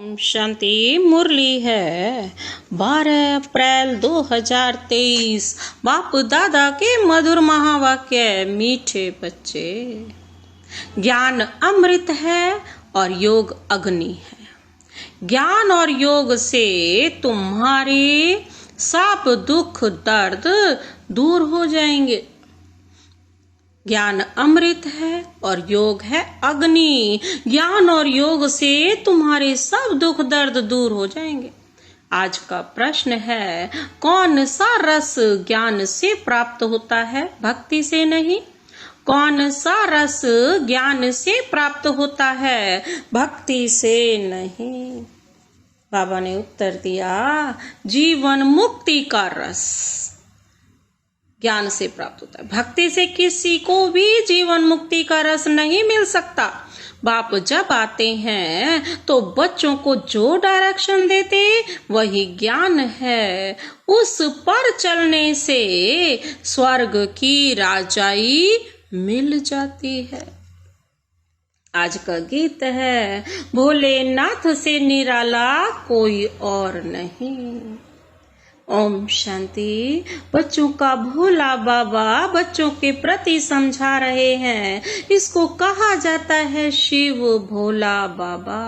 शांति मुरली है 12 अप्रैल 2023। बाप दादा के मधुर महावाक्य। मीठे बच्चे, ज्ञान अमृत है और योग अग्नि है। ज्ञान और योग से तुम्हारे सब दुख दर्द दूर हो जाएंगे। ज्ञान अमृत है और योग है अग्नि। ज्ञान और योग से तुम्हारे सब दुख दर्द दूर हो जाएंगे। आज का प्रश्न है, कौन सा रस ज्ञान से प्राप्त होता है, भक्ति से नहीं? कौन सा रस ज्ञान से प्राप्त होता है, भक्ति से नहीं? बाबा ने उत्तर दिया, जीवन मुक्ति का रस ज्ञान से प्राप्त होता है। भक्ति से किसी को भी जीवन मुक्ति का रस नहीं मिल सकता। बाप जब आते हैं तो बच्चों को जो डायरेक्शन देते वही ज्ञान है। उस पर चलने से स्वर्ग की राजाई मिल जाती है। आज का गीत है, भोलेनाथ से निराला कोई और नहीं। ओम शांति। बच्चों का भोला बाबा बच्चों के प्रति समझा रहे हैं। इसको कहा जाता है शिव भोला बाबा।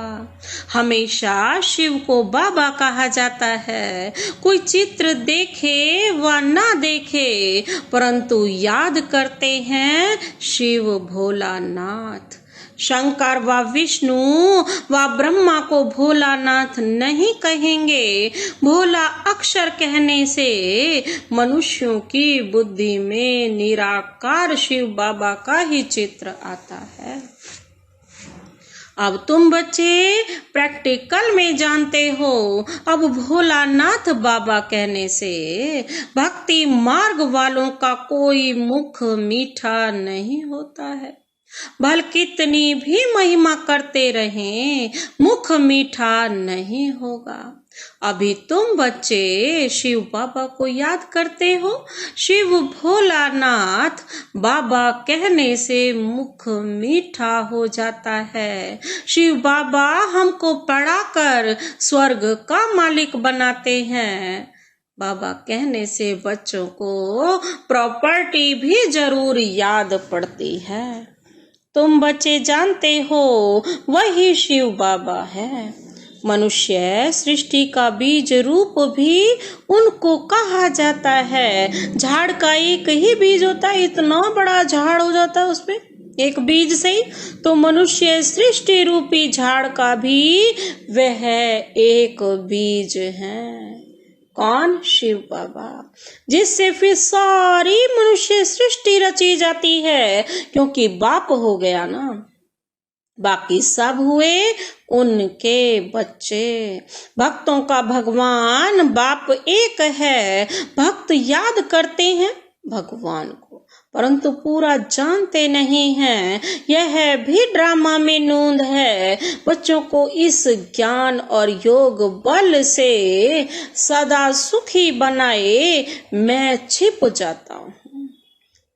हमेशा शिव को बाबा कहा जाता है। कोई चित्र देखे व ना देखे, परंतु याद करते हैं शिव भोलानाथ। शंकर व विष्णु व ब्रह्मा को भोलानाथ नहीं कहेंगे। भोला अक्षर कहने से मनुष्यों की बुद्धि में निराकार शिव बाबा का ही चित्र आता है। अब तुम बच्चे प्रैक्टिकल में जानते हो। अब भोलानाथ बाबा कहने से भक्ति मार्ग वालों का कोई मुख मीठा नहीं होता है। भल कितनी भी महिमा करते रहें, मुख मीठा नहीं होगा। अभी तुम बच्चे शिव बाबा को याद करते हो। शिव भोलानाथ बाबा कहने से मुख मीठा हो जाता है। शिव बाबा हमको पढ़ाकर स्वर्ग का मालिक बनाते हैं। बाबा कहने से बच्चों को प्रॉपर्टी भी जरूर याद पड़ती है। तुम बच्चे जानते हो वही शिव बाबा है। मनुष्य सृष्टि का बीज रूप भी उनको कहा जाता है। झाड़ का एक ही बीज होता है, इतना बड़ा झाड़ हो जाता है उसपे एक बीज से ही। तो मनुष्य सृष्टि रूपी झाड़ का भी वह एक बीज है। कौन? शिव बाबा, जिससे फिर सारी मनुष्य सृष्टि रची जाती है। क्योंकि बाप हो गया ना, बाकी सब हुए उनके बच्चे। भक्तों का भगवान बाप एक है। भक्त याद करते हैं भगवान को, परंतु पूरा जानते नहीं हैं। यह भी ड्रामा में नूंद है। बच्चों को इस ज्ञान और योग बल से सदा सुखी बनाए मैं छिप जाता हूँ।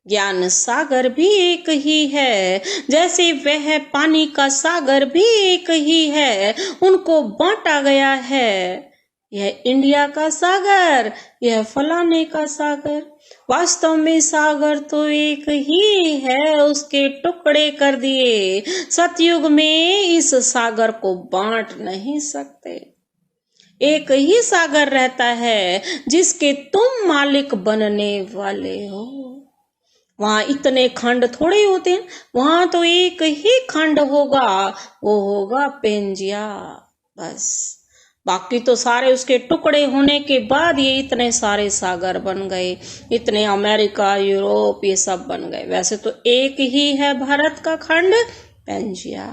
ज्ञान सागर भी एक ही है, जैसे वह पानी का सागर भी एक ही है। उनको बांटा गया है। यह इंडिया का सागर, यह फलाने का सागर। वास्तव में सागर तो एक ही है, उसके टुकड़े कर दिए। सतयुग में इस सागर को बांट नहीं सकते। एक ही सागर रहता है जिसके तुम मालिक बनने वाले हो। वहां इतने खंड थोड़े होते हैं, वहां तो एक ही खंड होगा, वो होगा पेंजिया, बस। बाकी तो सारे उसके टुकड़े होने के बाद ये इतने सारे सागर बन गए। इतने अमेरिका, यूरोप, ये सब बन गए। वैसे तो एक ही है भारत का खंड, पेंजिया।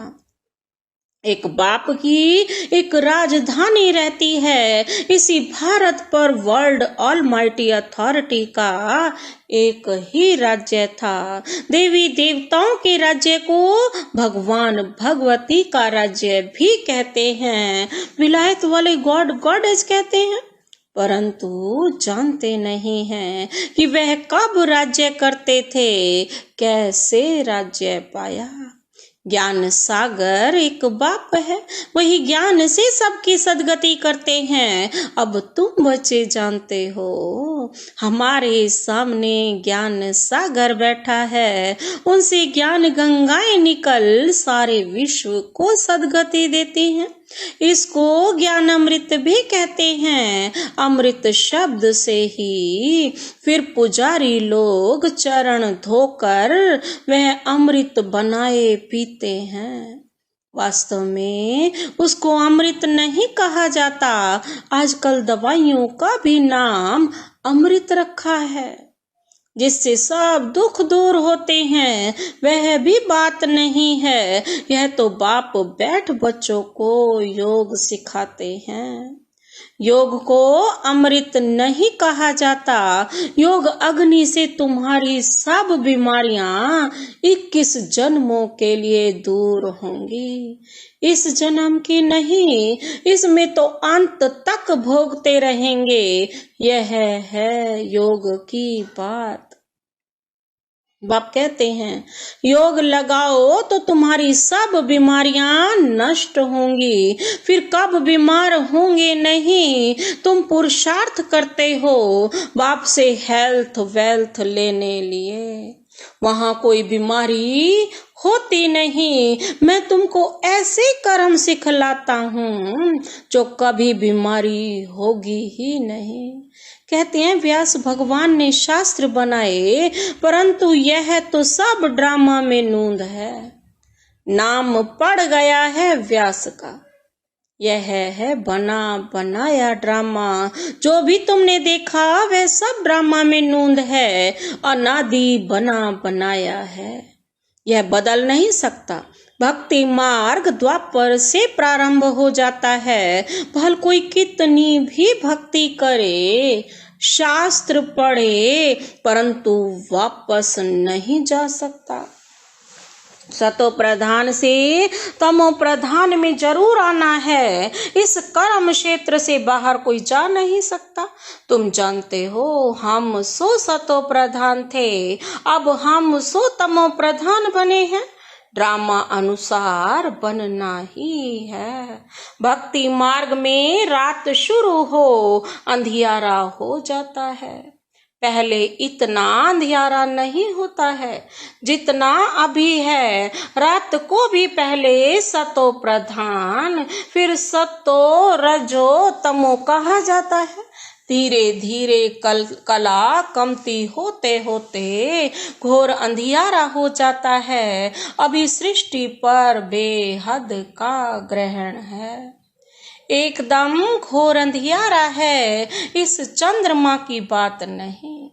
एक बाप की एक राजधानी रहती है। इसी भारत पर वर्ल्ड ऑलमाइटी अथॉरिटी का एक ही राज्य था। देवी देवताओं के राज्य को भगवान भगवती का राज्य भी कहते हैं। विलायत वाले गॉड गॉडेस कहते हैं, परंतु जानते नहीं हैं कि वह कब राज्य करते थे, कैसे राज्य पाया। ज्ञान सागर एक बाप है, वही ज्ञान से सबकी सदगति करते हैं। अब तुम बच्चे जानते हो, हमारे सामने ज्ञान सागर बैठा है, उनसे ज्ञान गंगाएं निकल सारे विश्व को सदगति देती हैं। इसको ज्ञान अमृत भी कहते हैं। अमृत शब्द से ही फिर पुजारी लोग चरण धोकर वह अमृत बनाए पीते हैं। वास्तव में उसको अमृत नहीं कहा जाता। आजकल दवाइयों का भी नाम अमृत रखा है, जिससे सब दुख दूर होते हैं। वह भी बात नहीं है। यह तो बाप बैठ बच्चों को योग सिखाते हैं। योग को अमृत नहीं कहा जाता। योग अग्नि से तुम्हारी सब बीमारियां 21 जन्मों के लिए दूर होंगी। इस जन्म की नहीं, इसमें तो अंत तक भोगते रहेंगे। यह है योग की बात। बाप कहते हैं, योग लगाओ तो तुम्हारी सब बीमारियां नष्ट होंगी। फिर कब बीमार होंगे नहीं। तुम पुरुषार्थ करते हो बाप से हेल्थ वेल्थ लेने लिए, वहां कोई बीमारी होती नहीं। मैं तुमको ऐसे कर्म सिखलाता हूँ जो कभी बीमारी होगी ही नहीं। कहते हैं व्यास भगवान ने शास्त्र बनाए, परंतु यह तो सब ड्रामा में नूंद है। नाम पड़ गया है व्यास का। यह है बना बनाया ड्रामा। जो भी तुमने देखा वह सब ड्रामा में नूंद है। अनादि बना बनाया है, यह बदल नहीं सकता। भक्ति मार्ग द्वापर से प्रारंभ हो जाता है। भल कोई कितनी भी भक्ति करे, शास्त्र पढ़े, परंतु वापस नहीं जा सकता। सतो प्रधान से तमो प्रधान में जरूर आना है। इस कर्म क्षेत्र से बाहर कोई जा नहीं सकता। तुम जानते हो, हम सो सतो प्रधान थे, अब हम सो तमो प्रधान बने हैं। ड्रामा अनुसार बनना ही है। भक्ति मार्ग में रात शुरू हो अंधियारा हो जाता है। पहले इतना अंधियारा नहीं होता है जितना अभी है। रात को भी पहले सतो प्रधान, फिर सतो रजो तमो कहा जाता है। धीरे धीरे कला कमती होते होते घोर अंधियारा हो जाता है। अभी सृष्टि पर बेहद का ग्रहण है। एकदम घोर अंधियारा है। इस चंद्रमा की बात नहीं,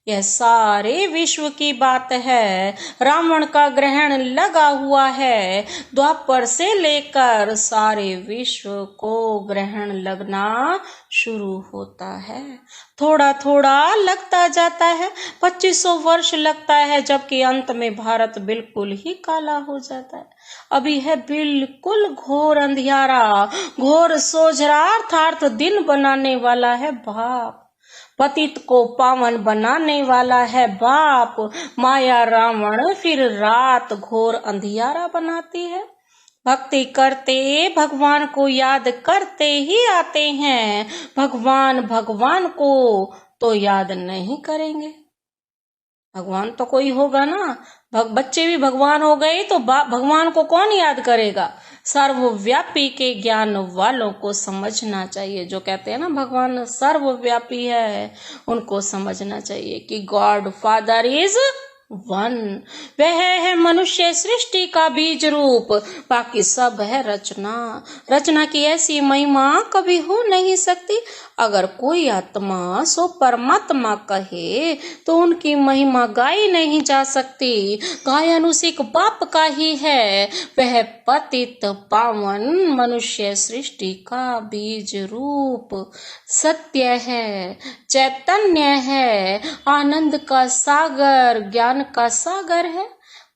यह सारे विश्व की बात है। रावण का ग्रहण लगा हुआ है। द्वापर से लेकर सारे विश्व को ग्रहण लगना शुरू होता है। थोड़ा थोड़ा लगता जाता है। 2500 वर्ष लगता है, जबकि अंत में भारत बिल्कुल ही काला हो जाता है। अभी है बिल्कुल घोर अंधियारा। घोर सोझरा अर्थात दिन बनाने वाला है बाप। पतित को पावन बनाने वाला है बाप। माया रावण फिर रात घोर अंधियारा बनाती है। भक्ति करते भगवान को याद करते ही आते हैं। भगवान भगवान को तो याद नहीं करेंगे। भगवान तो कोई होगा ना। बच्चे भी भगवान हो गए तो भगवान को कौन याद करेगा। सर्वव्यापी के ज्ञान वालों को समझना चाहिए। जो कहते हैं ना भगवान सर्वव्यापी है, उनको समझना चाहिए कि गॉड फादर इज वन। वह है मनुष्य सृष्टि का बीज रूप, बाकी सब है रचना। रचना की ऐसी महिमा कभी हो नहीं सकती। अगर कोई आत्मा सो परमात्मा कहे तो उनकी महिमा गाई नहीं जा सकती। गायन उसी बाप का ही है। वह पतित पावन मनुष्य सृष्टि का बीज रूप सत्य है, चैतन्य है, आनंद का सागर, ज्ञान का सागर है।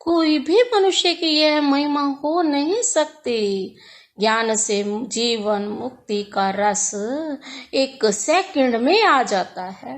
कोई भी मनुष्य की यह महिमा हो नहीं सकती। ज्ञान से जीवन मुक्ति का रस 1 सेकंड में आ जाता है।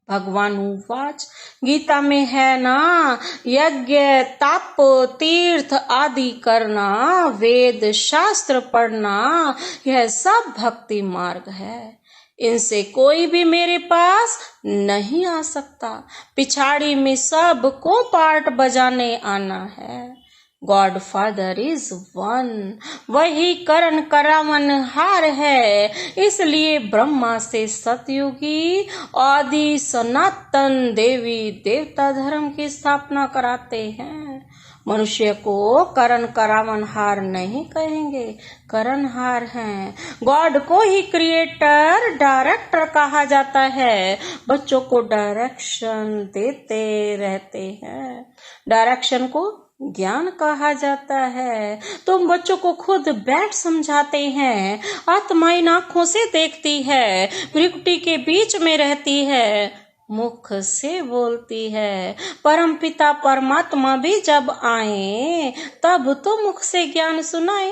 भगवान उवाच, गीता में है ना, यज्ञ तप तीर्थ आदि करना, वेद शास्त्र पढ़ना, यह सब भक्ति मार्ग है। इनसे कोई भी मेरे पास नहीं आ सकता। पिछाड़ी में सबको पार्ट बजाने आना है। गॉड फादर इज वन, वही करण करावन हार है। इसलिए ब्रह्मा से सतयुगी आदि सनातन देवी देवता धर्म की स्थापना कराते हैं। मनुष्य को करण करावन हार नहीं कहेंगे, करण हार हैं। गॉड को ही क्रिएटर डायरेक्टर कहा जाता है। बच्चों को डायरेक्शन देते रहते हैं। डायरेक्शन को ज्ञान कहा जाता है। तुम बच्चों को खुद बैठ समझाते हैं। आत्मा इन आंखों से देखती है, भ्रिकुटी के बीच में रहती है, मुख से बोलती है। परमपिता परमात्मा भी जब आए तब तो मुख से ज्ञान सुनाए।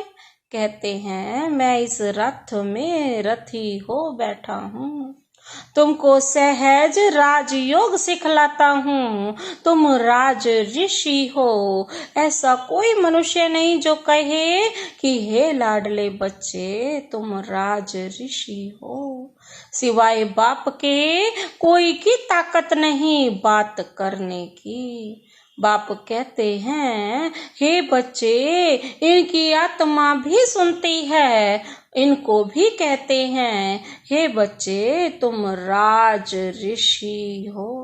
कहते हैं मैं इस रथ में रथी हो बैठा हूँ। तुमको सहज राजयोग सिखलाता हूँ। तुम राज ऋषि हो। ऐसा कोई मनुष्य नहीं जो कहे कि हे लाडले बच्चे तुम राज ऋषि हो। सिवाय बाप के कोई की ताकत नहीं बात करने की। बाप कहते हैं हे बच्चे, इनकी आत्मा भी सुनती है। इनको भी कहते हैं हे बच्चे तुम राज ऋषि हो।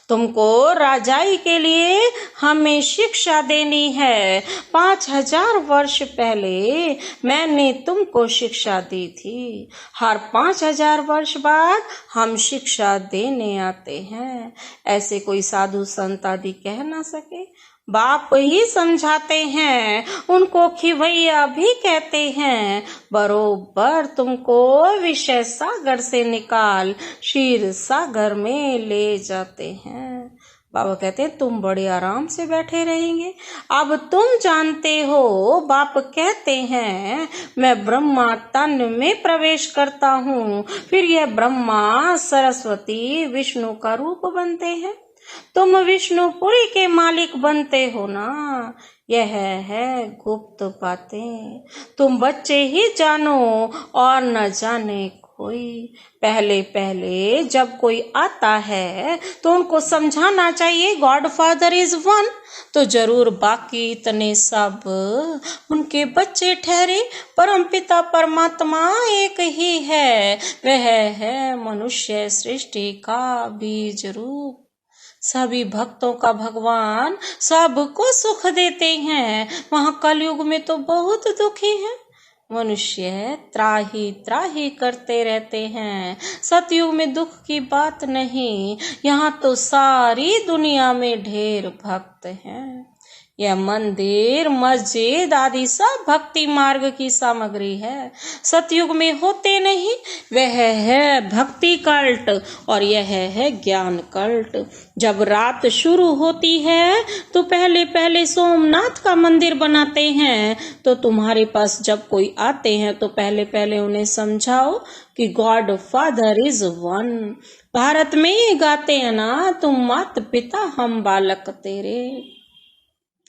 तुमको राजाई के लिए हमें शिक्षा देनी है। 5000 वर्ष पहले मैंने तुमको शिक्षा दी थी। हर 5000 वर्ष बाद हम शिक्षा देने आते हैं। ऐसे कोई साधु संत आदि कह ना सके। बाप ही समझाते हैं। उनको खिवैया भी कहते हैं। बरोबर तुमको विषय सागर से निकाल क्षीर सागर में ले जाते हैं। बाबा कहते हैं तुम बड़े आराम से बैठे रहेंगे। अब तुम जानते हो। बाप कहते हैं मैं ब्रह्मा तन में प्रवेश करता हूँ। फिर यह ब्रह्मा सरस्वती विष्णु का रूप बनते हैं। तुम विष्णुपुरी के मालिक बनते हो ना। यह है गुप्त बातें। तुम बच्चे ही जानो और न जाने कोई। पहले पहले जब कोई आता है तो उनको समझाना चाहिए गॉड फादर इज वन। तो जरूर बाकी इतने सब उनके बच्चे ठहरे। परमपिता परमात्मा एक ही है। वह है मनुष्य सृष्टि का बीज रूप। सभी भक्तों का भगवान सबको सुख देते हैं। वहाँ कलयुग में तो बहुत दुखी है। मनुष्य त्राही त्राही करते रहते हैं। सतयुग में दुख की बात नहीं। यहाँ तो सारी दुनिया में ढेर भक्त हैं। यह मंदिर मस्जिद आदि सब भक्ति मार्ग की सामग्री है। सतयुग में होते नहीं। वह है भक्ति कल्ट और यह है ज्ञान कल्ट। जब रात शुरू होती है तो पहले पहले सोमनाथ का मंदिर बनाते हैं। तो तुम्हारे पास जब कोई आते हैं तो पहले पहले उन्हें समझाओ कि God father is one. Bharat में ये गाते हैं ना, तुम मात पिता हम बालक तेरे।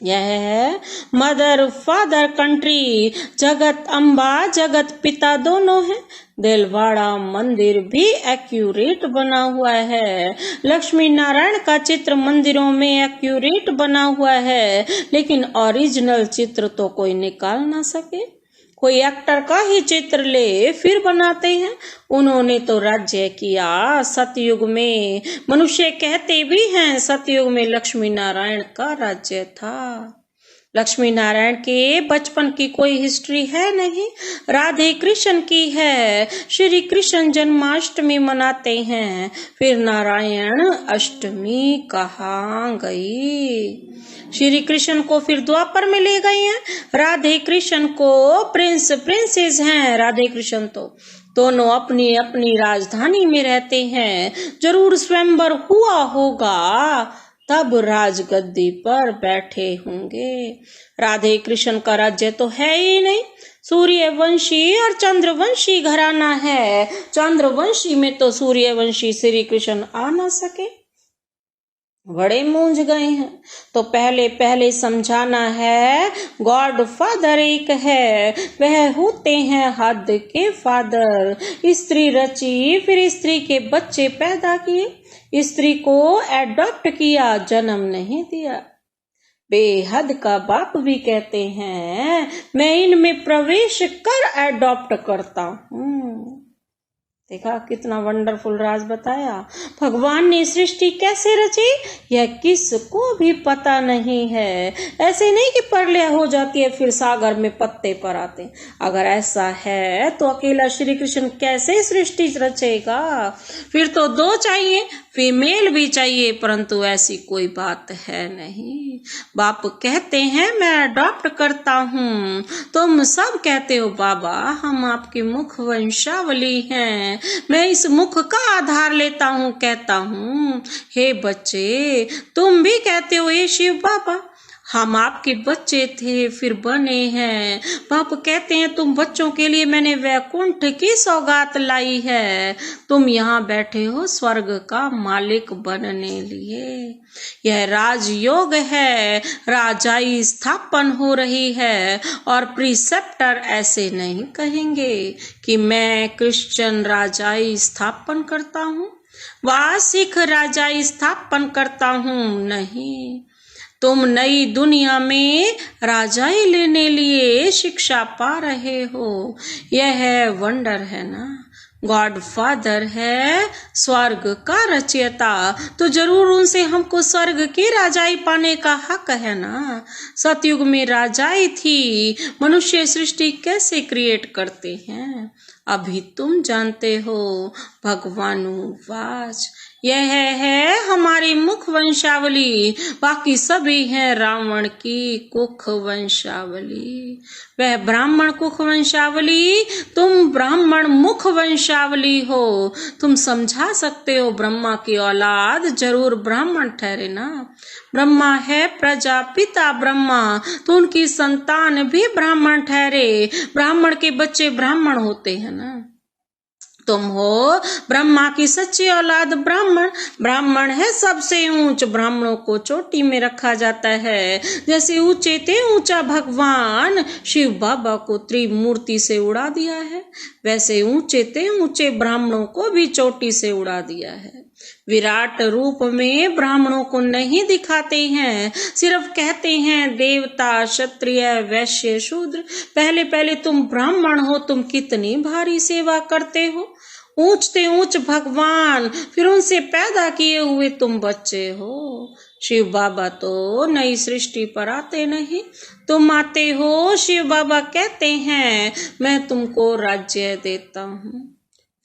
यह है मदर फादर कंट्री। जगत अम्बा जगत पिता दोनों है। दिलवाड़ा मंदिर भी एक्यूरेट बना हुआ है। लक्ष्मी नारायण का चित्र मंदिरों में एक्यूरेट बना हुआ है। लेकिन ओरिजिनल चित्र तो कोई निकाल ना सके। कोई एक्टर का ही चित्र ले फिर बनाते हैं। उन्होंने तो राज्य किया सतयुग में। मनुष्य कहते भी हैं सतयुग में लक्ष्मी नारायण का राज्य था। लक्ष्मी नारायण के बचपन की कोई हिस्ट्री है नहीं। राधे कृष्ण की है। श्री कृष्ण जन्माष्टमी मनाते हैं। फिर नारायण अष्टमी कहाँ गई। श्री कृष्ण को फिर द्वापर में ले गए हैं। राधे कृष्ण को प्रिंस प्रिंसेस हैं। राधे कृष्ण तो दोनों अपनी अपनी राजधानी में रहते हैं। जरूर स्वयंवर हुआ होगा तब राजगद्दी पर बैठे होंगे। राधे कृष्ण का राज्य तो है ही नहीं। सूर्यवंशी और चंद्रवंशी घराना है। चंद्रवंशी में तो सूर्यवंशी श्री कृष्ण आ ना सके, बड़े मूंझ गए हैं। तो पहले पहले समझाना है, गॉड फादर एक है, वह होते हैं हद के फादर। स्त्री रची, फिर स्त्री के बच्चे पैदा किए, स्त्री को एडॉप्ट किया, जन्म नहीं दिया। बेहद का बाप भी कहते हैं, मैं इनमें प्रवेश कर एडॉप्ट करता हूँ। देखा कितना वंडरफुल राज बताया। भगवान ने सृष्टि कैसे रची यह किसको भी पता नहीं है। ऐसे नहीं कि प्रलय हो जाती है फिर सागर में पत्ते पर आते। अगर ऐसा है तो अकेला श्री कृष्ण कैसे सृष्टि रचेगा? फिर तो दो चाहिए, फीमेल भी चाहिए, परंतु ऐसी कोई बात है नहीं। बाप कहते हैं मैं अडॉप्ट करता हूँ। तुम सब कहते हो बाबा हम आपकी मुख वंशावली हैं, मैं इस मुख का आधार लेता हूँ, कहता हूँ हे बच्चे। तुम भी कहते हो ये शिव बाबा हम आपके बच्चे थे फिर बने हैं। बाप कहते हैं तुम बच्चों के लिए मैंने वैकुंठ की सौगात लाई है, तुम यहाँ बैठे हो स्वर्ग का मालिक बनने लिए। यह राजयोग है, राजाई स्थापन हो रही है। और प्रीसेप्टर ऐसे नहीं कहेंगे कि मैं क्रिश्चियन राजाई स्थापन करता हूँ, वह सिख राजाई स्थापन करता हूँ, नहीं। तुम नई दुनिया में राजाई लेने लिए शिक्षा पा रहे हो। यह वंडर है ना। गॉड फादर है स्वर्ग का रचयिता, तो जरूर उनसे हमको स्वर्ग की राजाई पाने का हक है ना। सतयुग में राजाई थी, मनुष्य सृष्टि कैसे क्रिएट करते हैं अभी तुम जानते हो। भगवानुवाच यह है हमारी मुख वंशावली, बाकी सभी हैं रावण की कुख वंशावली। वह ब्राह्मण कुख वंशावली, तुम ब्राह्मण मुख वंशावली हो। तुम समझा सकते हो ब्रह्मा की औलाद जरूर ब्राह्मण ठहरे ना। ब्रह्मा है प्रजापिता ब्रह्मा, तो उनकी संतान भी ब्राह्मण ठहरे। ब्राह्मण के बच्चे ब्राह्मण होते हैं ना। तुम हो ब्रह्मा की सच्ची औलाद ब्राह्मण। ब्राह्मण है सबसे ऊंच, ब्राह्मणों को चोटी में रखा जाता है। जैसे ऊंचे थे ऊंचा भगवान शिव बाबा को त्रिमूर्ति से उड़ा दिया है, वैसे ऊंचे थे ऊंचे ब्राह्मणों को भी चोटी से उड़ा दिया है। विराट रूप में ब्राह्मणों को नहीं दिखाते हैं, सिर्फ कहते हैं देवता क्षत्रिय वैश्य शूद्र। पहले पहले तुम ब्राह्मण हो, तुम कितनी भारी सेवा करते हो। ऊंचते ऊंच भगवान, फिर उनसे पैदा किए हुए तुम बच्चे हो। शिव बाबा तो नई सृष्टि पर आते नहीं, तुम आते हो। शिव बाबा कहते हैं मैं तुमको राज्य देता हूँ,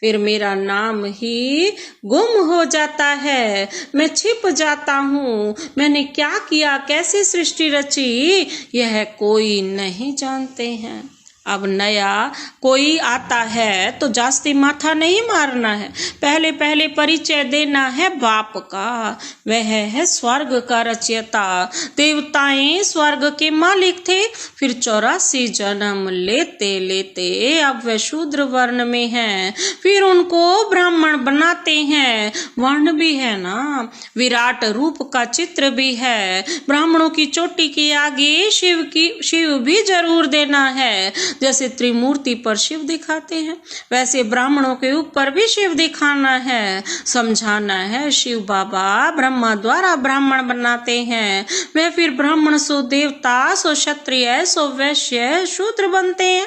फिर मेरा नाम ही गुम हो जाता है, मैं छिप जाता हूँ। मैंने क्या किया, कैसे सृष्टि रची, यह कोई नहीं जानते हैं। अब नया कोई आता है तो जास्ती माथा नहीं मारना है, पहले पहले परिचय देना है बाप का। वह है स्वर्ग का रचयिता। देवताएं स्वर्ग के मालिक थे, फिर 84 जन्म लेते लेते अब वे शूद्र वर्ण में हैं, फिर उनको ब्राह्मण बनाते हैं। वर्ण भी है ना, विराट रूप का चित्र भी है। ब्राह्मणों की चोटी के आगे शिव भी जरूर देना है। जैसे त्रिमूर्ति पर शिव दिखाते हैं, वैसे ब्राह्मणों के ऊपर भी शिव दिखाना है, समझाना है। शिव बाबा ब्रह्मा द्वारा ब्राह्मण बनाते हैं, वे फिर ब्राह्मण सो देवता सो क्षत्रिय सो वैश्य शूद्र बनते हैं।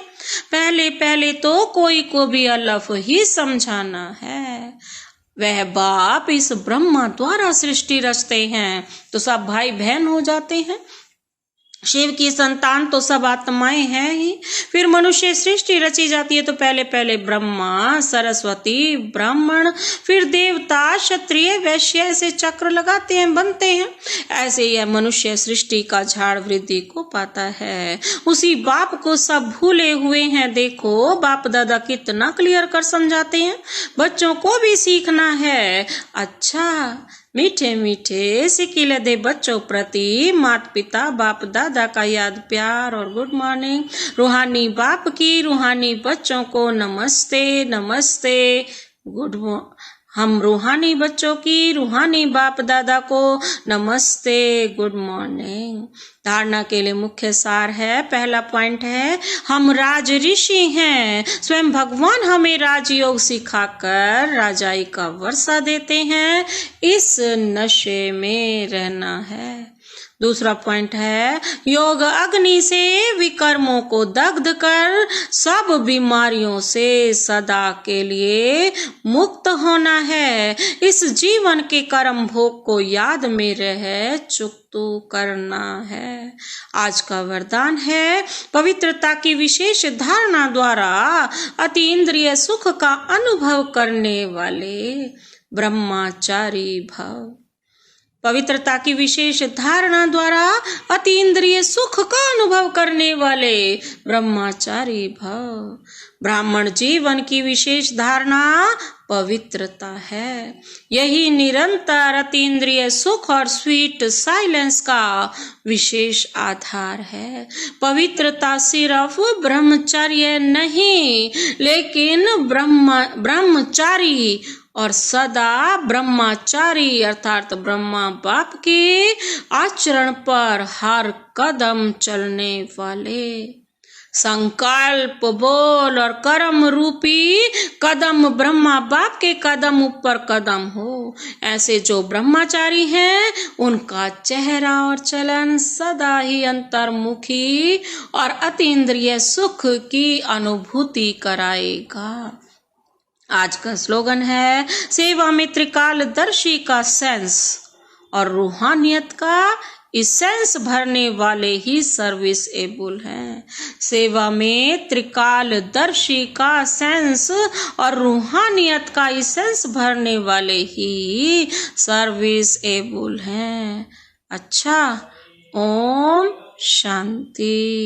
पहले पहले तो कोई को भी अलफ ही समझाना है। वह बाप इस ब्रह्मा द्वारा सृष्टि रचते हैं तो सब भाई बहन हो जाते हैं। शिव की संतान तो सब आत्माएं हैं ही। फिर मनुष्य सृष्टि रची जाती है तो पहले पहले ब्रह्मा सरस्वती ब्राह्मण, फिर देवता क्षत्रिय वैश्य, ऐसे चक्र लगाते हैं बनते हैं। ऐसे यह मनुष्य सृष्टि का झाड़ वृद्धि को पाता है। उसी बाप को सब भूले हुए हैं। देखो बाप दादा कितना क्लियर कर समझाते हैं, बच्चों को भी सीखना है। अच्छा मीठे मीठे सिकीले दे बच्चों प्रति माता पिता बाप दादा का याद प्यार और गुड मॉर्निंग। रूहानी बाप की रूहानी बच्चों को नमस्ते नमस्ते गुड हम रूहानी बच्चों की रूहानी बाप दादा को नमस्ते गुड मॉर्निंग। धारणा के लिए मुख्य सार है, पहला पॉइंट है हम राज ऋषि हैं। स्वयं भगवान हमें राजयोग सिखाकर राजाई का वर्षा देते हैं, इस नशे में रहना है। दूसरा पॉइंट है योग अग्नि से विकर्मों को दग्ध कर सब बीमारियों से सदा के लिए मुक्त होना है। इस जीवन के कर्म भोग को याद में रह चुकतू करना है। आज का वरदान है पवित्रता की विशेष धारणा द्वारा अति इंद्रिय सुख का अनुभव करने वाले ब्रह्मचारी भव। पवित्रता की विशेष धारणा द्वारा अति इंद्रिय सुख का अनुभव करने वाले ब्रह्मचारी भव। ब्राह्मण जीवन की विशेष धारणा पवित्रता है। यही निरंतर अति इंद्रिय सुख और स्वीट साइलेंस का विशेष आधार है। पवित्रता सिर्फ ब्रह्मचर्य नहीं, लेकिन ब्रह्मचारी और सदा ब्रह्मचारी अर्थात ब्रह्मा बाप के आचरण पर हर कदम चलने वाले। संकल्प बोल और कर्म रूपी कदम ब्रह्मा बाप के कदम ऊपर कदम हो। ऐसे जो ब्रह्मचारी हैं उनका चेहरा और चलन सदा ही अंतर्मुखी और अतीन्द्रिय सुख की अनुभूति कराएगा। आज का स्लोगन है सेवा में त्रिकालदर्शी का सेंस और रूहानियत का इसेंस भरने वाले ही सर्विस एबल हैं। सेवा में त्रिकालदर्शी का सेंस और रूहानियत का इसेंस भरने वाले ही सर्विस एबल हैं। अच्छा, ओम शांति।